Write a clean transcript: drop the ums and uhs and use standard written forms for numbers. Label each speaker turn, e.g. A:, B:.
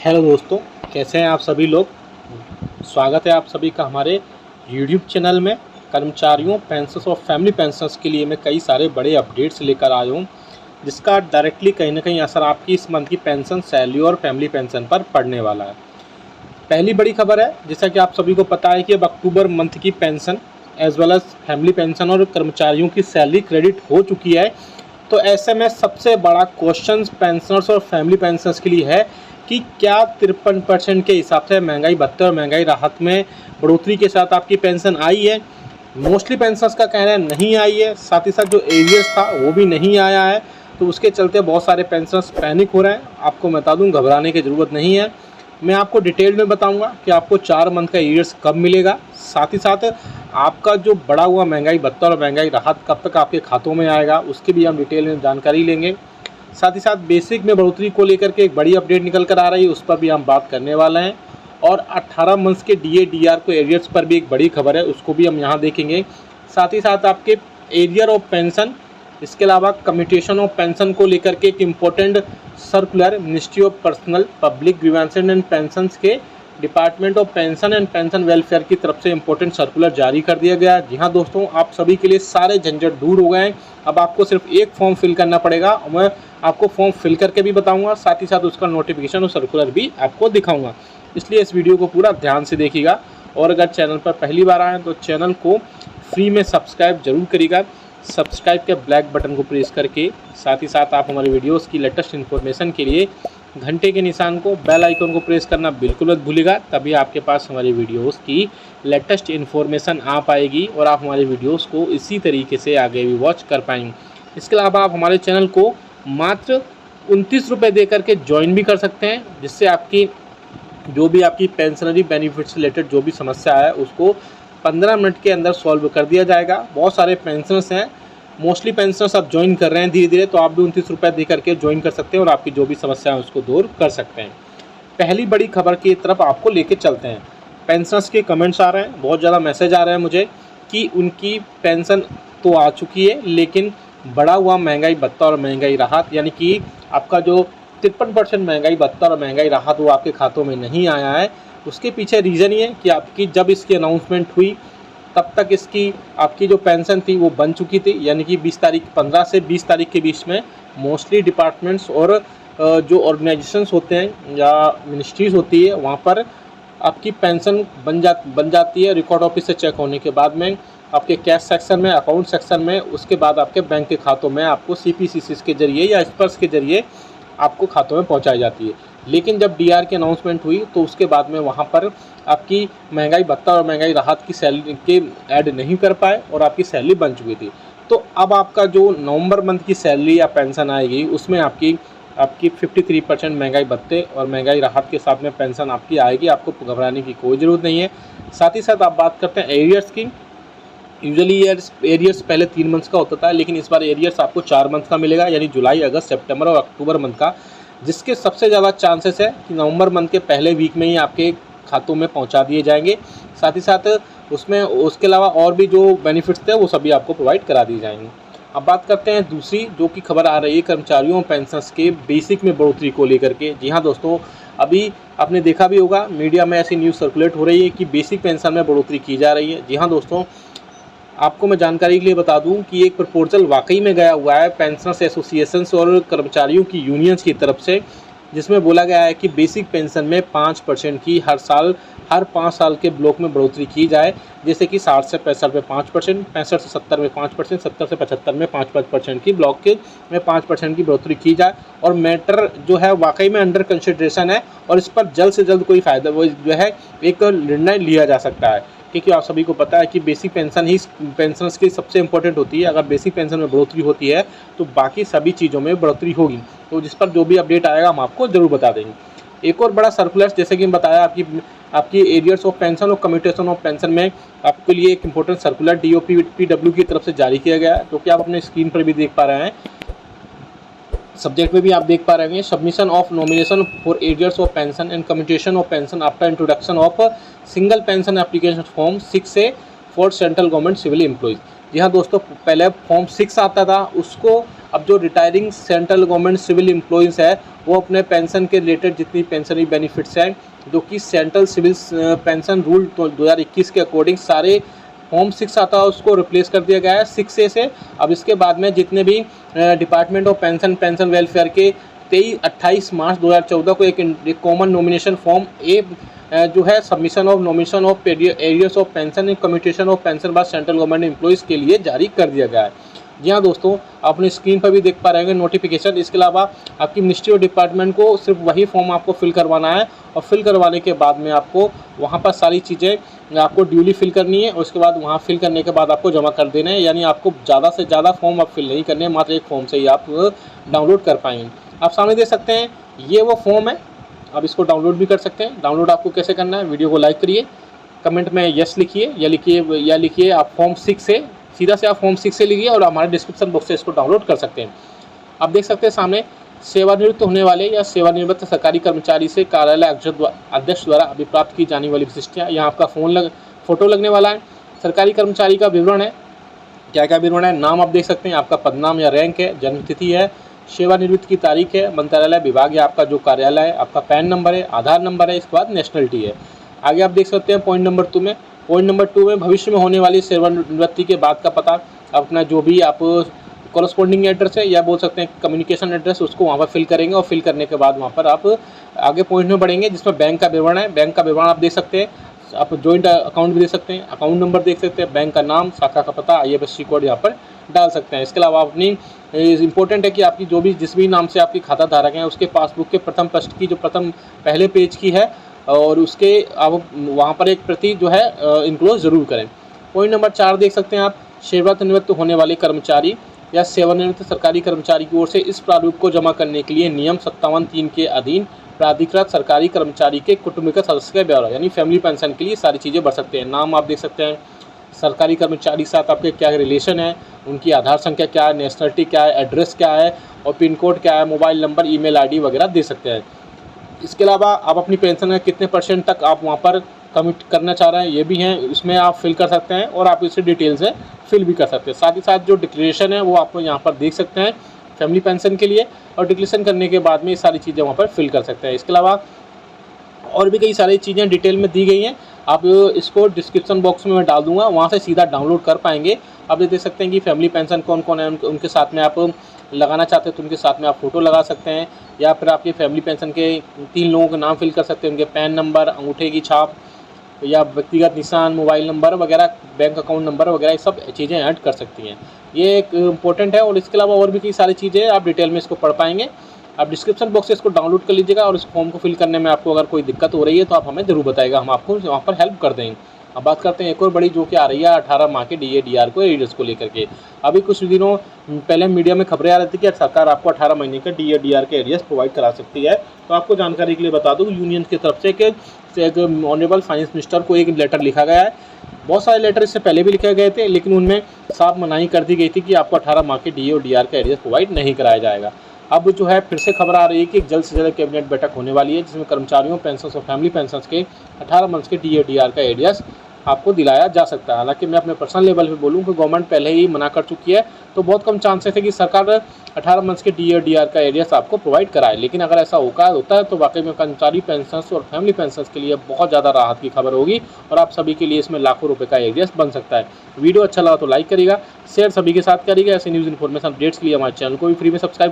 A: Hello दोस्तों, कैसे हैं आप सभी लोग। स्वागत है आप सभी का हमारे यूट्यूब चैनल में। कर्मचारियों, पेंशनर्स और फैमिली पेंशनर्स के लिए मैं कई सारे बड़े अपडेट्स लेकर आया हूँ, जिसका डायरेक्टली कहीं ना कहीं असर आपकी इस मंथ की पेंशन, सैलरी और फैमिली पेंशन पर पड़ने वाला है। पहली बड़ी खबर है, जैसा कि आप सभी को पता है कि अब अक्टूबर मंथ की pension as well as family pension और कर्मचारियों की सैलरी क्रेडिट हो चुकी है। तो ऐसे में सबसे बड़ा क्वेश्चन पेंशनर्स और फैमिली पेंशनर्स के लिए है कि क्या 53% के हिसाब से महंगाई भत्ते और महंगाई राहत में बढ़ोतरी के साथ आपकी पेंशन आई है। मोस्टली पेंशनर्स का कहना है नहीं आई है, साथ ही साथ जो एरियर्स था वो भी नहीं आया है। तो उसके चलते बहुत सारे पेंशनर्स पैनिक हो रहे हैं। आपको बता दूं, घबराने की ज़रूरत नहीं है। मैं आपको डिटेल में बताऊंगा कि आपको 4 मंथ का एरियर्स कब मिलेगा, साथ ही साथ आपका जो बढ़ा हुआ महंगाई भत्ता और महंगाई राहत कब तक आपके खातों में आएगा, उसकी भी हम डिटेल में जानकारी लेंगे। साथ ही साथ बेसिक में बढ़ोतरी को लेकर के एक बड़ी अपडेट निकल कर आ रही है, उस पर भी हम बात करने वाले हैं। और 18 मंथ्स के डीए डीआर को एरियर्स पर भी एक बड़ी खबर है, उसको भी हम यहाँ देखेंगे। साथ ही साथ आपके एरियर ऑफ पेंशन, इसके अलावा कम्यूटेशन ऑफ पेंशन को लेकर के एक important circular ministry of personnel public grievances and pensions के department of pension and pension welfare की तरफ से इंपॉर्टेंट सर्कुलर जारी कर दिया गया है। जी हाँ दोस्तों, आप सभी के लिए सारे झंझट दूर हो गए हैं। अब आपको सिर्फ एक फॉर्म फिल करना पड़ेगा। मैं आपको फॉर्म फिल करके भी बताऊंगा, साथ ही साथ उसका नोटिफिकेशन और सर्कुलर भी आपको दिखाऊंगा। इसलिए इस वीडियो को पूरा ध्यान से देखिएगा। और अगर चैनल पर पहली बार आए तो चैनल को फ्री में सब्सक्राइब जरूर करिएगा। सब्सक्राइब के ब्लैक बटन को प्रेस करके, साथ ही साथ आप हमारे वीडियोस की लेटेस्ट इन्फॉर्मेशन के लिए घंटे के निशान को, बेल आइकन को प्रेस करना बिल्कुल मत भूलिएगा। तभी आपके पास हमारी वीडियोस की लेटेस्ट इन्फॉर्मेशन आ पाएगी और आप हमारे वीडियोस को इसी तरीके से आगे भी वॉच कर पाएंगे। इसके अलावा आप हमारे चैनल को मात्र 29 रुपये दे करके ज्वाइन भी कर सकते हैं, जिससे आपकी जो भी आपकी पेंशनरी बेनिफिट से रिलेटेड जो भी समस्या है उसको 15 मिनट के अंदर सॉल्व कर दिया जाएगा। बहुत सारे पेंशनर्स हैं, मोस्टली पेंशनर्स अब ज्वाइन कर रहे हैं धीरे धीरे, तो आप भी 29 रुपये दे करके ज्वाइन कर सकते हैं और आपकी जो भी समस्या है उसको दूर कर सकते हैं। पहली बड़ी खबर की तरफ आपको लेके चलते हैं। पेंशनर्स के कमेंट्स आ रहे हैं, बहुत ज़्यादा मैसेज आ रहे हैं मुझे कि उनकी पेंशन तो आ चुकी है, लेकिन बढ़ा हुआ महंगाई भत्ता और महंगाई राहत, यानी कि आपका जो 53% महंगाई भत्ता और महंगाई राहत वो आपके खातों में नहीं आया है। उसके पीछे रीज़न ये है कि आपकी जब इसकी अनाउंसमेंट हुई तब तक इसकी आपकी जो पेंशन थी वो बन चुकी थी, यानी कि 15 से 20 तारीख के बीच में मोस्टली डिपार्टमेंट्स और जो ऑर्गेनाइजेशंस होते हैं या मिनिस्ट्रीज़ होती है वहाँ पर आपकी पेंशन बन जाती है रिकॉर्ड ऑफिस से चेक होने के बाद में, आपके कैश सेक्शन में, अकाउंट सेक्शन में। उसके बाद आपके बैंक के खातों में आपको CPCCs के जरिए या स्पर्श के जरिए आपको खातों में पहुंचाई जाती है। लेकिन जब डीआर की अनाउंसमेंट हुई तो उसके बाद में वहां पर आपकी महंगाई भत्ता और महंगाई राहत की सैलरी के ऐड नहीं कर पाए और आपकी सैलरी बन चुकी थी। तो अब आपका जो नवंबर मंथ की सैलरी या पेंशन आएगी उसमें आपकी 53% महंगाई भत्ते और महंगाई राहत के साथ में पेंशन आपकी आएगी। आपको घबराने की कोई ज़रूरत नहीं है। साथ ही साथ आप बात करते हैं एरियर्स की। यूजुअली एरियर्स पहले 3 मंथ्स का होता था, लेकिन इस बार एरियर्स आपको 4 मंथ का मिलेगा, यानी जुलाई, अगस्त, सितंबर और अक्टूबर मंथ का, जिसके सबसे ज़्यादा चांसेस है कि नवंबर मंथ के पहले वीक में ही आपके खातों में पहुंचा दिए जाएंगे। साथ ही साथ उसमें उसके अलावा और भी जो बेनिफिट्स थे वो सभी आपको प्रोवाइड करा दिए जाएंगे। अब बात करते हैं दूसरी जो कि खबर आ रही है कर्मचारियों और पेंशनर्स के बेसिक में बढ़ोतरी को लेकर के। जी हाँ दोस्तों, अभी आपने देखा भी होगा मीडिया में ऐसी न्यूज़ सर्कुलेट हो रही है कि बेसिक पेंशन में बढ़ोतरी की जा रही है। जी हाँ दोस्तों, आपको मैं जानकारी के लिए बता दूं कि एक प्रपोजल वाकई में गया हुआ है पेंशनर्स एसोसिएशंस और कर्मचारियों की यूनियंस की तरफ से, जिसमें बोला गया है कि बेसिक पेंशन में 5% की हर 5 साल के ब्लॉक में बढ़ोतरी की जाए। जैसे कि 60 से 65 में 5%, 65 से 70 में 5%, 70 से 75 में 5% की ब्लॉक के में 5% की बढ़ोतरी की जाए। और मैटर जो है वाकई में अंडर कंसिडरेशन है और इस पर जल्द से जल्द कोई फ़ायदा वो जो है एक निर्णय लिया जा सकता है, क्योंकि आप सभी को पता है कि बेसिक पेंशन ही पेंशनर्स की सबसे इंपॉर्टेंट होती है। अगर बेसिक पेंशन में बढ़ोतरी होती है तो बाकी सभी चीज़ों में बढ़ोतरी होगी। तो जिस पर जो भी अपडेट आएगा हम आपको ज़रूर बता देंगे। एक और बड़ा सर्कुलर, जैसे कि मैं बताया, आपकी एरियर्स ऑफ पेंशन और कम्यूटेशन ऑफ पेंशन में आपके लिए एक इंपॉर्टेंट सर्कुलर DOPW की तरफ से जारी किया गया है, जो कि आप अपने स्क्रीन पर भी देख पा रहे हैं। सब्जेक्ट में भी आप देख पा रहे हैं, submission of nomination for arrears of pension and commutation of pension after introduction of single pension application form 6A for central government civil employees. जी हाँ दोस्तों, पहले फॉर्म 6 आता था, उसको अब जो retiring central government civil employees है वो अपने पेंशन के रिलेटेड जितनी पेंशनरी बेनिफिट्स हैं जो कि सेंट्रल सिविल पेंशन रूल 2021 के अकॉर्डिंग सारे फॉर्म 6 आता है उसको रिप्लेस कर दिया गया है 6A से। अब इसके बाद में जितने भी डिपार्टमेंट ऑफ पेंशन वेलफेयर के 28 मार्च 2014 को एक कॉमन नॉमिनेशन फॉर्म ए जो है submission of nomination of arrears of pension and commutation of pension by central government employees के लिए जारी कर दिया गया है। जी हाँ दोस्तों, आप अपनी स्क्रीन पर भी देख पा रहे हैं नोटिफिकेशन। इसके अलावा आपकी मिनिस्ट्री ऑफ डिपार्टमेंट को सिर्फ वही फॉर्म आपको फिल करवाना है और फिल करवाने के बाद में आपको वहाँ पर सारी चीज़ें आपको ड्यूली फिल करनी है और उसके बाद वहाँ फिल करने के बाद आपको जमा कर देना है। यानी आपको ज़्यादा से ज़्यादा फॉर्म आप फिल नहीं करने, मात्र एक फॉर्म से ही आप डाउनलोड कर पाएंगे। आप सामने देख सकते हैं ये वो फॉर्म है, आप इसको डाउनलोड भी कर सकते हैं। डाउनलोड आपको कैसे करना है, वीडियो को लाइक करिए, कमेंट में यस लिखिए या लिखिए आप फॉर्म 6 से, सीधा से आप फॉर्म 6 से लिखिए और हमारे डिस्क्रिप्शन बॉक्स से इसको डाउनलोड कर सकते हैं। आप देख सकते हैं सामने सेवानिवृत्त होने वाले या सेवानिवृत्त सरकारी कर्मचारी से कार्यालय अध्यक्ष द्वारा अभिप्राप्त की जाने वाली विशिष्टियाँ। यहाँ आपका फोटो लगने वाला है। सरकारी कर्मचारी का विवरण है, क्या क्या विवरण है, नाम आप देख सकते हैं, आपका पदनाम या रैंक है, जन्मतिथि है, सेवानिवृत्ति की तारीख है, मंत्रालय विभाग या आपका जो कार्यालय है, आपका पैन नंबर है, आधार नंबर है, इसके बाद नेशनलिटी है। आगे आप देख सकते हैं पॉइंट नंबर 2 में, पॉइंट नंबर 2 में भविष्य में होने वाली सेवानिवृत्ति के बाद का पता, अपना जो भी आप कॉरस्पॉन्डिंग एड्रेस है या बोल सकते हैं कम्युनिकेशन एड्रेस, उसको वहाँ पर फिल करेंगे और फिल करने के बाद वहाँ पर आप आगे पॉइंट में बढ़ेंगे जिसमें बैंक का विवरण है। बैंक का विवरण आप देख सकते हैं, आप जॉइंट अकाउंट भी देख सकते हैं, अकाउंट नंबर देख सकते हैं, बैंक का नाम, शाखा का पता, IFSC कोड यहाँ पर डाल सकते हैं। इसके अलावा अपनी इम्पोर्टेंट है कि आपकी जो भी जिस भी नाम से आपकी खाता धारक हैं उसके पासबुक के प्रथम पृष्ठ की जो प्रथम पहले पेज की है और उसके आप वहाँ पर एक प्रति जो है इंक्लोज ज़रूर करें। पॉइंट नंबर 4 देख सकते हैं आप, सेवानिवृत्त होने वाले कर्मचारी या सेवानिवृत्त सरकारी कर्मचारी की ओर से इस प्रारूप को जमा करने के लिए नियम 57(3) के अधीन प्राधिकृत सरकारी कर्मचारी के कुटुंबिक सदस्य का ब्यौरा, यानी फैमिली पेंशन के लिए सारी चीज़ें भर सकते हैं। नाम आप देख सकते हैं, सरकारी कर्मचारी के साथ आपके क्या रिलेशन है, उनकी आधार संख्या क्या है, नेशनलिटी क्या है, एड्रेस क्या है और पिन कोड क्या है, मोबाइल नंबर, ईमेल आईडी वगैरह दे सकते हैं। इसके अलावा आप अपनी पेंशन में कितने % तक आप वहाँ पर कमिट करना चाह रहे हैं ये भी हैं, इसमें आप फिल कर सकते हैं और आप इसे डिटेल से फिल भी कर सकते हैं। साथ ही साथ जो डिक्लेरेशन है वो आपको यहाँ पर देख सकते हैं फैमिली पेंशन के लिए, और डिक्लेरेशन करने के बाद में ये सारी चीज़ें वहाँ पर फिल कर सकते हैं। इसके अलावा और भी कई सारी चीज़ें डिटेल में दी गई हैं, आप इसको डिस्क्रिप्शन बॉक्स में मैं डाल दूंगा, वहाँ से सीधा डाउनलोड कर पाएंगे। आप ये देख सकते हैं कि फैमिली पेंशन कौन कौन है, उनके साथ में आप लगाना चाहते हैं तो उनके साथ में आप फ़ोटो लगा सकते हैं, या फिर आपके फैमिली पेंशन के 3 लोगों के नाम फिल कर सकते हैं, उनके पैन नंबर, अंगूठे की छाप या व्यक्तिगत निशान, मोबाइल नंबर वगैरह, बैंक अकाउंट नंबर वगैरह, ये सब चीज़ें ऐड कर सकती हैं। ये एक इम्पोर्टेंट है और इसके अलावा और भी कई सारी चीज़ें आप डिटेल में इसको पढ़ पाएंगे। आप डिस्क्रिप्शन बॉक्स से इसको डाउनलोड कर लीजिएगा और इस फॉर्म को फिल करने में आपको अगर कोई दिक्कत हो रही है तो आप हमें ज़रूर बताइएगा, हम आपको वहाँ पर हेल्प कर देंगे। अब बात करते हैं एक और बड़ी जो कि आ रही है 18 माह के DA/DR को एरियर्स को लेकर के। अभी कुछ दिनों पहले मीडिया में खबरें आ रही थी कि सरकार आपको 18 महीने के DA/DR के एरियर्स प्रोवाइड करा सकती है। तो आपको जानकारी के लिए बता दूँ यूनियन की तरफ से कि एक ऑनरेबल फाइनेंस मिनिस्टर को एक लेटर लिखा गया है। बहुत सारे लेटर इससे पहले भी लिखे गए थे लेकिन उनमें साफ मनाही कर दी गई थी कि आपको 18 माह के DA और DR का एरियर्स प्रोवाइड नहीं कराया जाएगा। अब जो है फिर से खबर आ रही है कि जल्द से जल्द कैबिनेट बैठक होने वाली है जिसमें कर्मचारियों पेंशन और फैमिली पेंशन के 18 मंथ्स के DA/DR का एरियर्स आपको दिलाया जा सकता है। हालांकि मैं अपने पर्सनल लेवल पे बोलूँ कि गवर्नमेंट पहले ही मना कर चुकी है, तो बहुत कम चांसेस है कि सरकार 18 मंथ्स के DA/DR का एरियर्स आपको प्रोवाइड कराए। लेकिन अगर ऐसा होता है तो वाकई में कर्मचारी पेंशन और फैमिली पेंशन के लिए बहुत ज़्यादा राहत की खबर होगी और आप सभी के लिए इसमें लाखों रुपये का एरियर्स बन सकता है। वीडियो अच्छा लगा तो लाइक करिएगा, शेयर सभी के साथ करिएगा। ऐसे न्यूज़ इन्फॉर्मेशन अपडेट्स के लिए हमारे चैनल को भी फ्री में सब्सक्राइब